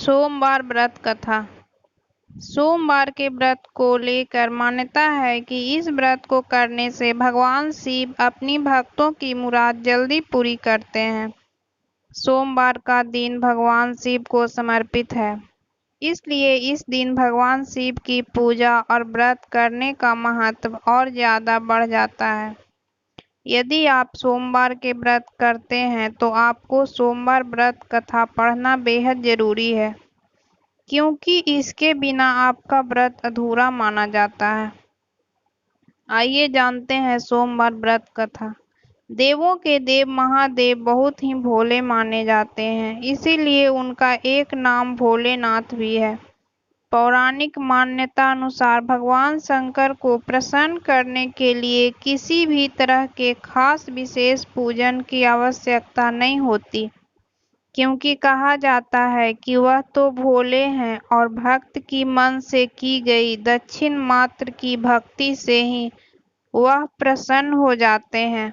सोमवार व्रत कथा। सोमवार के व्रत को लेकर मान्यता है कि इस व्रत को करने से भगवान शिव अपनी भक्तों की मुराद जल्दी पूरी करते हैं। सोमवार का दिन भगवान शिव को समर्पित है, इसलिए इस दिन भगवान शिव की पूजा और व्रत करने का महत्व और ज़्यादा बढ़ जाता है। यदि आप सोमवार के व्रत करते हैं तो आपको सोमवार व्रत कथा पढ़ना बेहद ज़रूरी है, क्योंकि इसके बिना आपका व्रत अधूरा माना जाता है। आइए जानते हैं सोमवार व्रत कथा। देवों के देव महादेव बहुत ही भोले माने जाते हैं, इसीलिए उनका एक नाम भोलेनाथ भी है। पौराणिक मान्यता अनुसार भगवान शंकर को प्रसन्न करने के लिए किसी भी तरह के खास विशेष पूजन की आवश्यकता नहीं होती, क्योंकि कहा जाता है कि वह तो भोले हैं और भक्त की मन से की गई दक्षिण मात्र की भक्ति से ही वह प्रसन्न हो जाते हैं।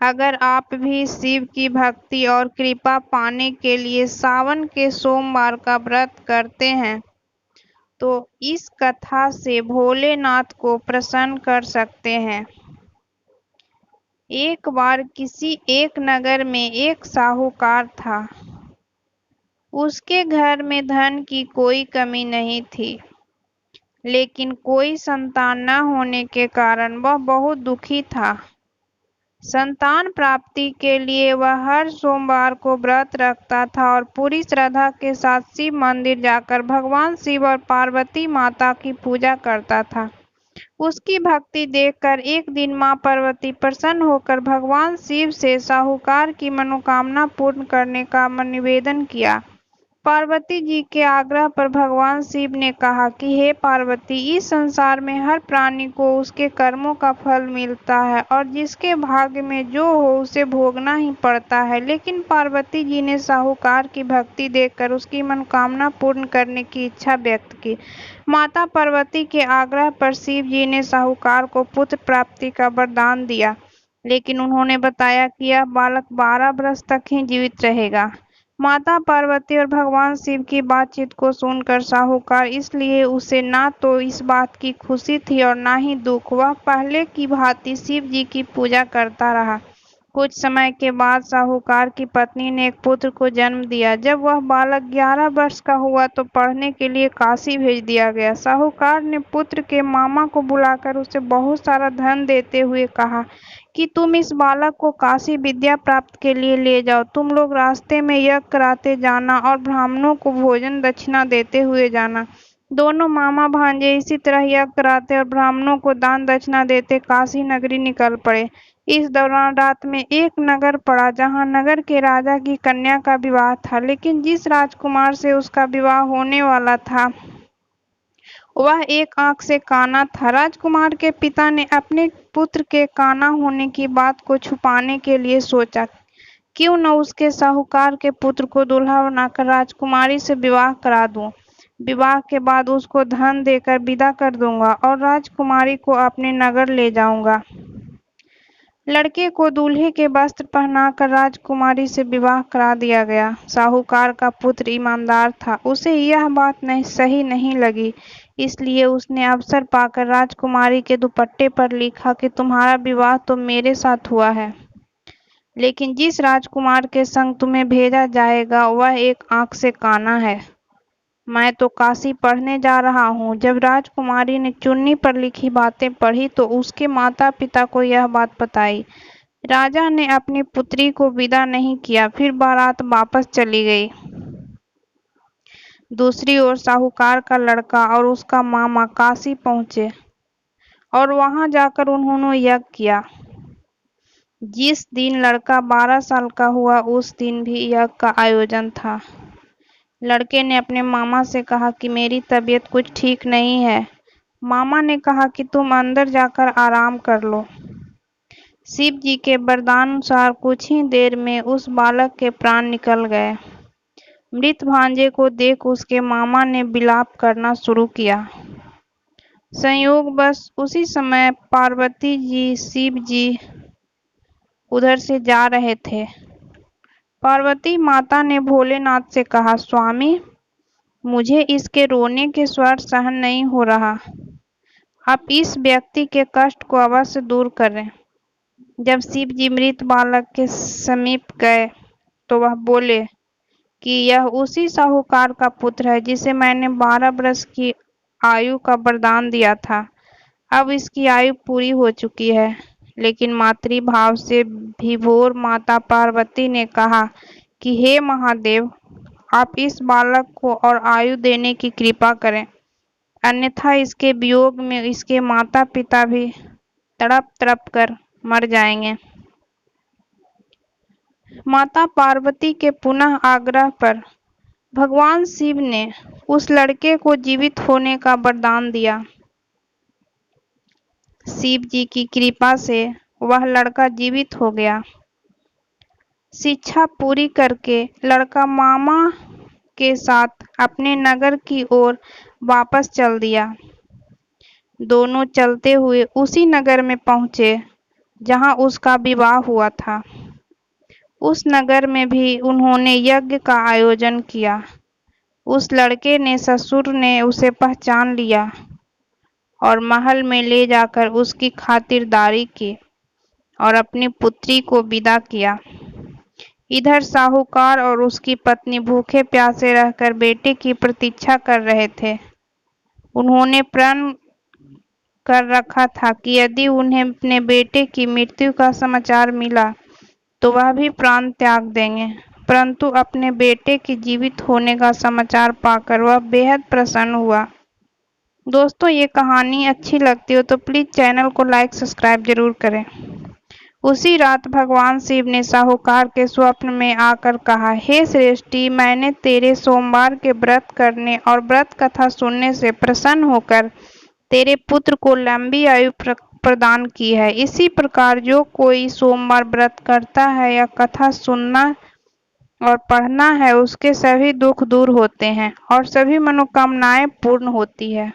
अगर आप भी शिव की भक्ति और कृपा पाने के लिए सावन के सोमवार का व्रत करते हैं तो इस कथा से भोलेनाथ को प्रसन्न कर सकते हैं। एक बार किसी एक नगर में एक साहूकार था। उसके घर में धन की कोई कमी नहीं थी, लेकिन कोई संतान न होने के कारण वह बहुत दुखी था। संतान प्राप्ति के लिए वह हर सोमवार को व्रत रखता था और पूरी श्रद्धा के साथ शिव मंदिर जाकर भगवान शिव और पार्वती माता की पूजा करता था। उसकी भक्ति देखकर एक दिन मां पार्वती प्रसन्न होकर भगवान शिव से साहूकार की मनोकामना पूर्ण करने का निवेदन किया। पार्वती जी के आग्रह पर भगवान शिव ने कहा कि हे पार्वती, इस संसार में हर प्राणी को उसके कर्मों का फल मिलता है और जिसके भाग्य में जो हो उसे भोगना ही पड़ता है। लेकिन पार्वती जी ने साहूकार की भक्ति देखकर उसकी मनोकामना पूर्ण करने की इच्छा व्यक्त की। माता पार्वती के आग्रह पर शिव जी ने साहूकार को पुत्र प्राप्ति का वरदान दिया, लेकिन उन्होंने बताया कि यह बालक 12 वर्ष तक ही जीवित रहेगा। माता पार्वती और भगवान शिव की बातचीत को सुनकर साहूकार इसलिए उसे ना तो इस बात की खुशी थी और ना ही दुख। वह पहले की भांति शिव जी की पूजा करता रहा। कुछ समय के बाद साहूकार की पत्नी ने एक पुत्र को जन्म दिया। जब वह बालक 11 वर्ष का हुआ तो पढ़ने के लिए काशी भेज दिया गया। साहूकार ने पुत्र के मामा को बुलाकर उसे बहुत सारा धन देते हुए कहा कि तुम इस बालक को काशी विद्या प्राप्त के लिए ले जाओ। तुम लोग रास्ते में यज्ञ कराते जाना और ब्राह्मणों को भोजन दक्षिणा देते हुए जाना। दोनों मामा भांजे इसी तरह यज्ञ कराते और ब्राह्मणों को दान दक्षिणा देते काशी नगरी निकल पड़े। इस दौरान रात में एक नगर पड़ा जहां नगर के राजा की कन्या का विवाह था, लेकिन जिस राजकुमार से उसका विवाह होने वाला था वह एक आंख से काना था। राजकुमार के पिता ने अपने पुत्र के काना होने की बात को छुपाने के लिए सोचा, क्यों न उसके साहूकार के पुत्र को दूल्हा बनाकर राजकुमारी से विवाह करा दूं। विवाह के बाद उसको धन देकर विदा कर दूंगा और राजकुमारी को अपने नगर ले जाऊंगा। लड़के को दूल्हे के वस्त्र पहनाकर राजकुमारी से विवाह करा दिया गया। साहूकार का पुत्र ईमानदार था, उसे यह बात सही नहीं लगी, इसलिए उसने अवसर पाकर राजकुमारी के दुपट्टे पर लिखा कि तुम्हारा विवाह तो मेरे साथ हुआ है, लेकिन जिस राजकुमार के संग तुम्हें भेजा जाएगा वह एक आंख से काना है। मैं तो काशी पढ़ने जा रहा हूँ। जब राजकुमारी ने चुन्नी पर लिखी बातें पढ़ी तो उसके माता पिता को यह बात बताई। राजा ने अपनी पुत्री को विदा नहीं किया, फिर बारात वापस चली गई। दूसरी ओर साहूकार का लड़का और उसका मामा काशी पहुंचे और वहां जाकर उन्होंने यज्ञ किया। जिस दिन लड़का 12 साल का हुआ उस दिन भी यज्ञ का आयोजन था। लड़के ने अपने मामा से कहा कि मेरी तबीयत कुछ ठीक नहीं है। मामा ने कहा कि तुम अंदर जाकर आराम कर लो। शिव जी के वरदानुसार कुछ ही देर में उस बालक के प्राण निकल गए। मृत भांजे को देख उसके मामा ने विलाप करना शुरू किया। संयोगवश उसी समय पार्वती जी शिव जी उधर से जा रहे थे। पार्वती माता ने भोलेनाथ से कहा, स्वामी, मुझे इसके रोने के स्वर सहन नहीं हो रहा। आप इस व्यक्ति के कष्ट को अवश्य दूर करें। जब शिव जी मृत बालक के समीप गए तो वह बोले कि यह उसी साहूकार का पुत्र है जिसे मैंने 12 वर्ष की आयु का वरदान दिया था। अब इसकी आयु पूरी हो चुकी है। लेकिन मातृभाव से विभोर माता पार्वती ने कहा कि हे महादेव, आप इस बालक को और आयु देने की कृपा करें, अन्यथा इसके वियोग में इसके माता पिता भी तड़प तड़प कर मर जाएंगे। माता पार्वती के पुनः आग्रह पर भगवान शिव ने उस लड़के को जीवित होने का वरदान दिया। शिव जी की कृपा से वह लड़का जीवित हो गया। शिक्षा पूरी करके लड़का मामा के साथ अपने नगर की ओर वापस चल दिया। दोनों चलते हुए उसी नगर में पहुंचे जहां उसका विवाह हुआ था। उस नगर में भी उन्होंने यज्ञ का आयोजन किया। उस लड़के ने ससुर ने उसे पहचान लिया और महल में ले जाकर उसकी खातिरदारी की और अपनी पुत्री को विदा किया। इधर साहूकार और उसकी पत्नी भूखे प्यासे रहकर बेटे की प्रतीक्षा कर रहे थे। उन्होंने प्रण कर रखा था कि यदि उन्हें अपने बेटे की मृत्यु का समाचार मिला तो वह भी प्राण त्याग देंगे, परंतु अपने बेटे के जीवित होने का समाचार पाकर वह बेहद प्रसन्न हुआ। दोस्तों, ये कहानी अच्छी लगती हो तो प्लीज़ चैनल को लाइक सब्सक्राइब जरूर करें। उसी रात भगवान शिव ने साहूकार के स्वप्न में आकर कहा, हे श्रेष्ठी, मैंने तेरे सोमवार के व्रत करने और व्रत कथा सुनने से प्रसन्न होकर तेरे पुत्र को लंबी आयु प्रदान की है। इसी प्रकार जो कोई सोमवार व्रत करता है या कथा सुनना और पढ़ना है, उसके सभी दुख दूर होते हैं और सभी मनोकामनाएं पूर्ण होती है।